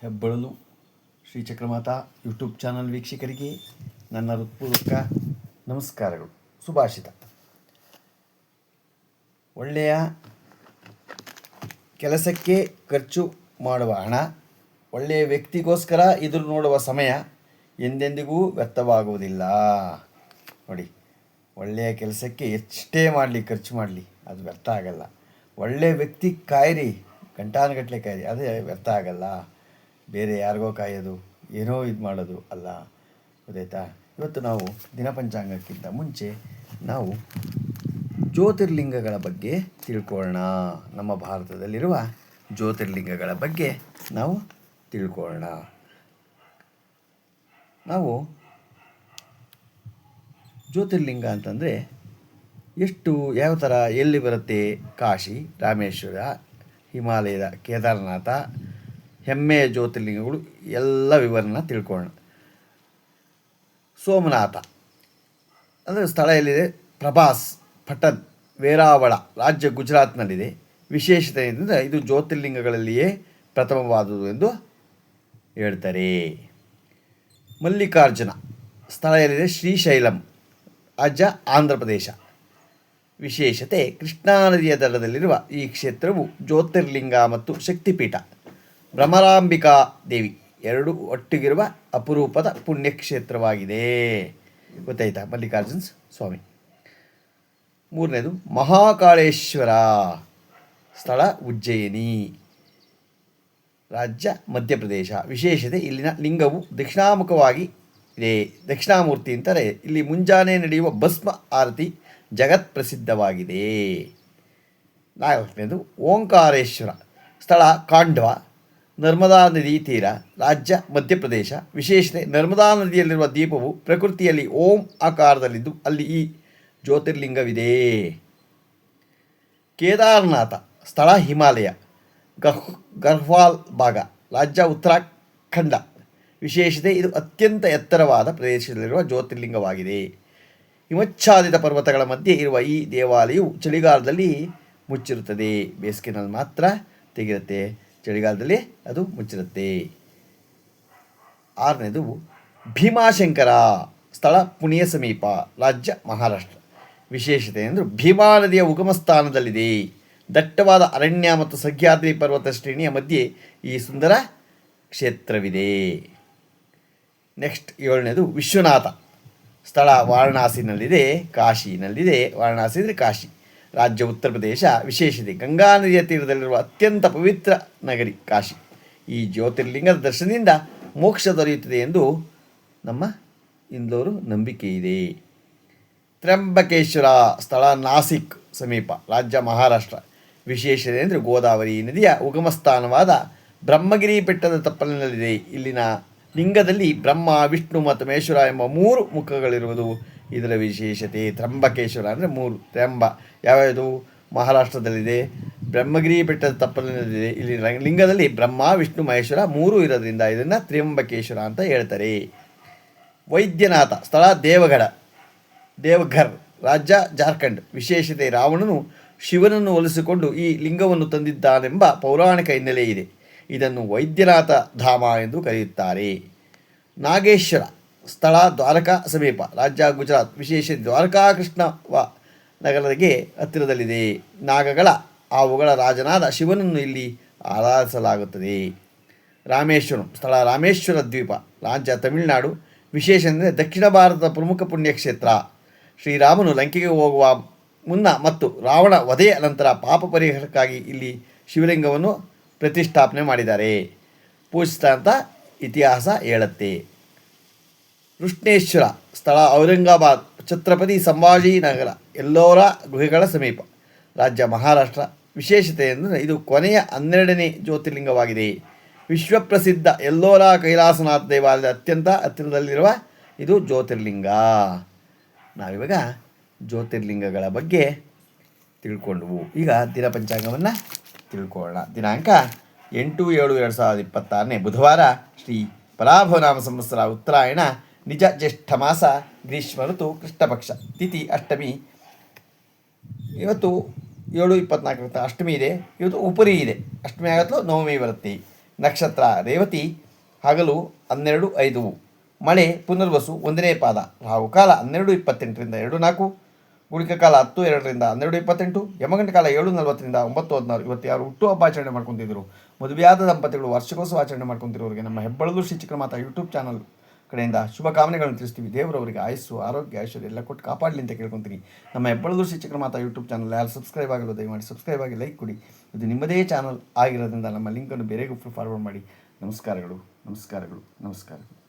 ಹೆಬ್ಬಳಲು Shri Chakramata YouTube channel ವೀಕ್ಷಕರಿಗೆ ನನ್ನ ಹೃತ್ಪೂರ್ವಕ ನಮಸ್ಕಾರಗಳು. ಸುಭಾಷಿತ: ಒಳ್ಳೆಯ ಕೆಲಸಕ್ಕೆ ಖರ್ಚು ಮಾಡುವ ಹಣ, ಒಳ್ಳೆಯ ವ್ಯಕ್ತಿಗೋಸ್ಕರ ಎದುರು ನೋಡುವ ಸಮಯ ಎಂದೆಂದಿಗೂ ವ್ಯರ್ಥವಾಗುವುದಿಲ್ಲ. ನೋಡಿ, ಒಳ್ಳೆಯ ಕೆಲಸಕ್ಕೆ ಎಷ್ಟೇ ಮಾಡಲಿ, ಖರ್ಚು ಮಾಡಲಿ, ಅದು ವ್ಯರ್ಥ ಆಗಲ್ಲ. ಒಳ್ಳೆಯ ವ್ಯಕ್ತಿ ಕಾಯಿರಿ, ಗಂಟಾನುಗಟ್ಟಲೆ ಕಾಯಿರಿ, ಅದೇ ವ್ಯರ್ಥ ಆಗಲ್ಲ. ಬೇರೆ ಯಾರಿಗೋ ಕಾಯೋದು, ಏನೋ ಇದು ಮಾಡೋದು ಅಲ್ಲ. ಗೊತ್ತಾಯ್ತಾ? ಇವತ್ತು ನಾವು ದಿನಪಂಚಾಂಗಕ್ಕಿಂತ ಮುಂಚೆ ನಾವು ಜ್ಯೋತಿರ್ಲಿಂಗಗಳ ಬಗ್ಗೆ ತಿಳ್ಕೊಳ್ಳೋಣ. ನಮ್ಮ ಭಾರತದಲ್ಲಿರುವ ಜ್ಯೋತಿರ್ಲಿಂಗಗಳ ಬಗ್ಗೆ ನಾವು ತಿಳ್ಕೊಳ್ಳೋಣ. ನಾವು ಜ್ಯೋತಿರ್ಲಿಂಗ ಅಂತಂದರೆ ಎಷ್ಟು, ಯಾವ ಥರ, ಎಲ್ಲಿ ಬರುತ್ತೆ? ಕಾಶಿ, ರಾಮೇಶ್ವರ, ಹಿಮಾಲಯದ ಕೇದಾರನಾಥ, ಹೆಮ್ಮೆಯ ಜ್ಯೋತಿರ್ಲಿಂಗಗಳು ಎಲ್ಲ ವಿವರಣ ತಿಳ್ಕೊಳ್ಳೋಣ. ಸೋಮನಾಥ ಅಂದರೆ ಸ್ಥಳ ಎಲ್ಲಿದೆ? ಪ್ರಭಾಸ್, ಪಟನ್, ವೇರಾವಳ ರಾಜ್ಯ ಗುಜರಾತ್ನಲ್ಲಿದೆ. ವಿಶೇಷತೆಯಿಂದ ಇದು ಜ್ಯೋತಿರ್ಲಿಂಗಗಳಲ್ಲಿಯೇ ಪ್ರಥಮವಾದುದು ಎಂದು ಹೇಳ್ತಾರೆ. ಮಲ್ಲಿಕಾರ್ಜುನ ಸ್ಥಳ ಎಲ್ಲಿದೆ? ಶ್ರೀಶೈಲಂ ರಾಜ್ಯ ಆಂಧ್ರ ಪ್ರದೇಶ. ವಿಶೇಷತೆ: ಕೃಷ್ಣಾ ನದಿಯ ದಡದಲ್ಲಿರುವ ಈ ಕ್ಷೇತ್ರವು ಜ್ಯೋತಿರ್ಲಿಂಗ ಮತ್ತು ಶಕ್ತಿಪೀಠ. ಭ್ರಮರಾಂಬಿಕಾ ದೇವಿ ಎರಡು ಒಟ್ಟಿಗಿರುವ ಅಪರೂಪದ ಪುಣ್ಯಕ್ಷೇತ್ರವಾಗಿದೆ. ಗೊತ್ತಾಯ್ತಾ? ಮಲ್ಲಿಕಾರ್ಜುನ ಸ್ವಾಮಿ. ಮೂರನೇದು ಮಹಾಕಾಳೇಶ್ವರ ಸ್ಥಳ ಉಜ್ಜಯಿನಿ ರಾಜ್ಯ ಮಧ್ಯಪ್ರದೇಶ. ವಿಶೇಷತೆ: ಇಲ್ಲಿನ ಲಿಂಗವು ದಕ್ಷಿಣಾಮುಖವಾಗಿ ಇದೆ, ದಕ್ಷಿಣಾಮೂರ್ತಿ ಅಂತಾರೆ. ಇಲ್ಲಿ ಮುಂಜಾನೆ ನಡೆಯುವ ಭಸ್ಮ ಆರತಿ ಜಗತ್ ಪ್ರಸಿದ್ಧವಾಗಿದೆ. ನಾಲ್ಕನೇದು ಓಂಕಾರೇಶ್ವರ ಸ್ಥಳ ಕಾಂಡ್ವಾ, ನರ್ಮದಾ ನದಿ ತೀರ, ರಾಜ್ಯ ಮಧ್ಯಪ್ರದೇಶ. ವಿಶೇಷತೆ: ನರ್ಮದಾ ನದಿಯಲ್ಲಿರುವ ದೀಪವು ಪ್ರಕೃತಿಯಲ್ಲಿ ಓಂ ಆಕಾರದಲ್ಲಿದ್ದು ಅಲ್ಲಿ ಈ ಜ್ಯೋತಿರ್ಲಿಂಗವಿದೆ. ಕೇದಾರನಾಥ ಸ್ಥಳ ಹಿಮಾಲಯ, ಗರ್ಹ್ವಾಲ್ ಭಾಗ, ರಾಜ್ಯ ಉತ್ತರಾಖಂಡ. ವಿಶೇಷತೆ: ಇದು ಅತ್ಯಂತ ಎತ್ತರವಾದ ಪ್ರದೇಶದಲ್ಲಿರುವ ಜ್ಯೋತಿರ್ಲಿಂಗವಾಗಿದೆ. ಹಿಮಚ್ಛಾದಿತ ಪರ್ವತಗಳ ಮಧ್ಯೆ ಇರುವ ಈ ದೇವಾಲಯವು ಚಳಿಗಾಲದಲ್ಲಿ ಮುಚ್ಚಿರುತ್ತದೆ, ಬೇಸಿಗೆನಲ್ಲಿ ಮಾತ್ರ ತೆಗೆಯುತ್ತೆ, ಚಳಿಗಾಲದಲ್ಲಿ ಅದು ಮುಚ್ಚಿರುತ್ತೆ. ಆರನೇದು ಭೀಮಾಶಂಕರ ಸ್ಥಳ ಪುಣೆಯ ಸಮೀಪ, ರಾಜ್ಯ ಮಹಾರಾಷ್ಟ್ರ. ವಿಶೇಷತೆ ಅಂದರೆ ಭೀಮಾ ನದಿಯ ಉಗಮ ಸ್ಥಾನದಲ್ಲಿದೆ. ದಟ್ಟವಾದ ಅರಣ್ಯ ಮತ್ತು ಸಹ್ಯಾದ್ರಿ ಪರ್ವತ ಶ್ರೇಣಿಯ ಮಧ್ಯೆ ಈ ಸುಂದರ ಕ್ಷೇತ್ರವಿದೆ. ನೆಕ್ಸ್ಟ್ ಏಳನೇದು ವಿಶ್ವನಾಥ ಸ್ಥಳ ವಾರಣಾಸಿನಲ್ಲಿದೆ, ಕಾಶಿನಲ್ಲಿದೆ. ವಾರಣಾಸಿ ಅಂದರೆ ಕಾಶಿ, ರಾಜ್ಯ ಉತ್ತರ ಪ್ರದೇಶ. ವಿಶೇಷತೆ: ಗಂಗಾ ನದಿಯ ತೀರದಲ್ಲಿರುವ ಅತ್ಯಂತ ಪವಿತ್ರ ನಗರಿ ಕಾಶಿ. ಈ ಜ್ಯೋತಿರ್ಲಿಂಗದ ದರ್ಶನದಿಂದ ಮೋಕ್ಷ ದೊರೆಯುತ್ತದೆ ಎಂದು ನಮ್ಮ ಇಂದೋರು ನಂಬಿಕೆ ಇದೆ. ತ್ರ್ಯಂಬಕೇಶ್ವರ ಸ್ಥಳ ನಾಸಿಕ್ ಸಮೀಪ, ರಾಜ್ಯ ಮಹಾರಾಷ್ಟ್ರ. ವಿಶೇಷತೆ ಅಂದರೆ ಗೋದಾವರಿ ನದಿಯ ಉಗಮ ಸ್ಥಾನವಾದ ಬ್ರಹ್ಮಗಿರಿ ಬೆಟ್ಟದ ತಪ್ಪಲಿನಲ್ಲಿದೆ. ಇಲ್ಲಿನ ಲಿಂಗದಲ್ಲಿ ಬ್ರಹ್ಮ, ವಿಷ್ಣು ಮತ್ತು ಮಹೇಶ್ವರ ಎಂಬ ಮೂರು ಮುಖಗಳಿರುವುದು ಇದರ ವಿಶೇಷತೆ. ತ್ರ್ಯಂಬಕೇಶ್ವರ ಅಂದರೆ ಮೂರು. ತ್ರ್ಯಂಬ ಯಾವ್ಯಾವುದು? ಮಹಾರಾಷ್ಟ್ರದಲ್ಲಿದೆ. ಬ್ರಹ್ಮಗಿರಿ ಬೆಟ್ಟದ ತಪ್ಪಲಿನಲ್ಲಿದೆ. ಇಲ್ಲಿ ಲಿಂಗದಲ್ಲಿ ಬ್ರಹ್ಮ, ವಿಷ್ಣು, ಮಹೇಶ್ವರ ಮೂರು ಇರೋದ್ರಿಂದ ಇದನ್ನು ತ್ರ್ಯಂಬಕೇಶ್ವರ ಅಂತ ಹೇಳ್ತಾರೆ. ವೈದ್ಯನಾಥ ಸ್ಥಳ ದೇವಘರ್, ರಾಜ್ಯ ಜಾರ್ಖಂಡ್. ವಿಶೇಷತೆ: ರಾವಣನು ಶಿವನನ್ನು ಹೋಲಿಸಿಕೊಂಡು ಈ ಲಿಂಗವನ್ನು ತಂದಿದ್ದಾನೆಂಬ ಪೌರಾಣಿಕ ಹಿನ್ನೆಲೆ ಇದೆ. ಇದನ್ನು ವೈದ್ಯನಾಥ ಧಾಮ ಎಂದು ಕರೆಯುತ್ತಾರೆ. ನಾಗೇಶ್ವರ ಸ್ಥಳ ದ್ವಾರಕಾ ಸಮೀಪ, ರಾಜ್ಯ ಗುಜರಾತ್. ವಿಶೇಷತೆ: ದ್ವಾರಕಾ ಕೃಷ್ಣವ ನಗರಕ್ಕೆ ಹತ್ತಿರದಲ್ಲಿದೆ. ನಾಗಗಳ ಅವುಗಳ ರಾಜನಾದ ಶಿವನನ್ನು ಇಲ್ಲಿ ಆರಾಧಿಸಲಾಗುತ್ತದೆ. ರಾಮೇಶ್ವರಂ ಸ್ಥಳ ರಾಮೇಶ್ವರ ದ್ವೀಪ, ರಾಜ್ಯ ತಮಿಳುನಾಡು. ವಿಶೇಷ ಅಂದರೆ ದಕ್ಷಿಣ ಭಾರತದ ಪ್ರಮುಖ ಪುಣ್ಯಕ್ಷೇತ್ರ. ಶ್ರೀರಾಮನು ಲಂಕೆಗೆ ಹೋಗುವ ಮುನ್ನ ಮತ್ತು ರಾವಣ ವಧೆಯ ನಂತರ ಪಾಪ ಪರಿಹಾರಕ್ಕಾಗಿ ಇಲ್ಲಿ ಶಿವಲಿಂಗವನ್ನು ಪ್ರತಿಷ್ಠಾಪನೆ ಮಾಡಿದ್ದಾರೆ, ಪೂಜಿಸ್ತಾ ಅಂತ ಇತಿಹಾಸ ಹೇಳುತ್ತೆ. ಕೃಷ್ಣೇಶ್ವರ ಸ್ಥಳ ಔರಂಗಾಬಾದ್, ಛತ್ರಪತಿ ಸಂಭಾಜಿ ನಗರ, ಎಲ್ಲೋರ ಗುಹೆಗಳ ಸಮೀಪ, ರಾಜ್ಯ ಮಹಾರಾಷ್ಟ್ರ. ವಿಶೇಷತೆ ಎಂದರೆ ಇದು ಕೊನೆಯ 12ನೇ ಜ್ಯೋತಿರ್ಲಿಂಗವಾಗಿದೆ. ವಿಶ್ವಪ್ರಸಿದ್ಧ ಎಲ್ಲೋರ ಕೈಲಾಸನಾಥ ದೇವಾಲಯದ ಅತ್ಯಂತ ಹತ್ತಿರದಲ್ಲಿರುವ ಇದು ಜ್ಯೋತಿರ್ಲಿಂಗ. ನಾವಿವಾಗ ಜ್ಯೋತಿರ್ಲಿಂಗಗಳ ಬಗ್ಗೆ ತಿಳ್ಕೊಂಡ್ವು. ಈಗ ದಿನಪಂಚಾಂಗವನ್ನು ತಿಳ್ಕೊಳ್ಳೋಣ. ದಿನಾಂಕ 8/7/2026 ಬುಧವಾರ, ಶ್ರೀ ಪರಾಭವನಾಮ ಸಂವತ್ಸರ, ಉತ್ತರಾಯಣ, ನಿಜ ಜ್ಯೇಷ್ಠ ಮಾಸ, ಗ್ರೀಷ್ಮ ಋತು, ಕೃಷ್ಣಪಕ್ಷ, ತಿಥಿ ಅಷ್ಟಮಿ. ಇವತ್ತು 7/24 ಅಷ್ಟಮಿ ಇದೆ. ಇವತ್ತು ಉಪರಿ ಇದೆ, ಅಷ್ಟಮಿ ಆಗತ್ತಲೂ ನವಮಿ ಬರುತ್ತೆ. ನಕ್ಷತ್ರ ರೇವತಿ ಹಗಲು 12:05, ಮಳೆ ಪುನರ್ವಸು 1ನೇ ಪಾದ, ರಾಹುಕಾಲ 12:28ರಿಂದ 2:04, ಗುಳಿಕ ಕಾಲ 10:02ರಿಂದ 12:28, ಯಮಗಂಟ ಕಾಲ 7:40ರಿಂದ 9:16. ಇವತ್ತು ಯಾರು ಹುಟ್ಟು ಹಬ್ಬ ಆಚರಣೆ ಮಾಡ್ಕೊತಿದ್ರು, ಮದುವೆಯಾದ ದಂಪತಿಗಳು ವಾರ್ಷಿಕೋತ್ಸವ ಆಚರಣೆ ಮಾಡ್ಕೊತಿರೋರಿಗೆ ನಮ್ಮ ಹೆಬ್ಬಳಲು ಶ್ರೀ ಚಿಕ್ಕಮಾತಾ ಯೂಟ್ಯೂಬ್ ಚಾನಲ್ ಕಡೆಯಿಂದ ಶುಭಕಾಮನೆಗಳನ್ನು ತಿಳಿಸ್ತೀವಿ. ದೇವರವರಿಗೆ ಆಯುಸ್ಸು, ಆರೋಗ್ಯ, ಐಶ್ವರ್ಯ ಎಲ್ಲ ಕೊಟ್ಟು ಕಾಪಾಡಲಿ ಅಂತ ಕೇಳ್ಕೊತೀನಿ. ನಮ್ಮ ಹೆಬ್ಬಳಲು ಶ್ರೀ ಚಿಕ್ಕಮಾತಾ ಯೂಟ್ಯೂಬ್ ಚಾನಲ್ ಯಾರು ಸಬ್ಸ್ಕ್ರೈಬ್ ಆಗಲು ದಯಮಾಡಿ ಸಬ್ಸ್ಕ್ರೈಬ್ ಆಗಿ ಲೈಕ್ ಕೊಡಿ. ಇದು ನಿಮ್ಮದೇ ಚಾನಲ್ ಆಗಿರೋದ್ರಿಂದ ನಮ್ಮ ಲಿಂಕನ್ನು ಬೇರೆಗೂ ಫಾರ್ವರ್ಡ್ ಮಾಡಿ. ನಮಸ್ಕಾರಗಳು, ನಮಸ್ಕಾರಗಳು, ನಮಸ್ಕಾರಗಳು.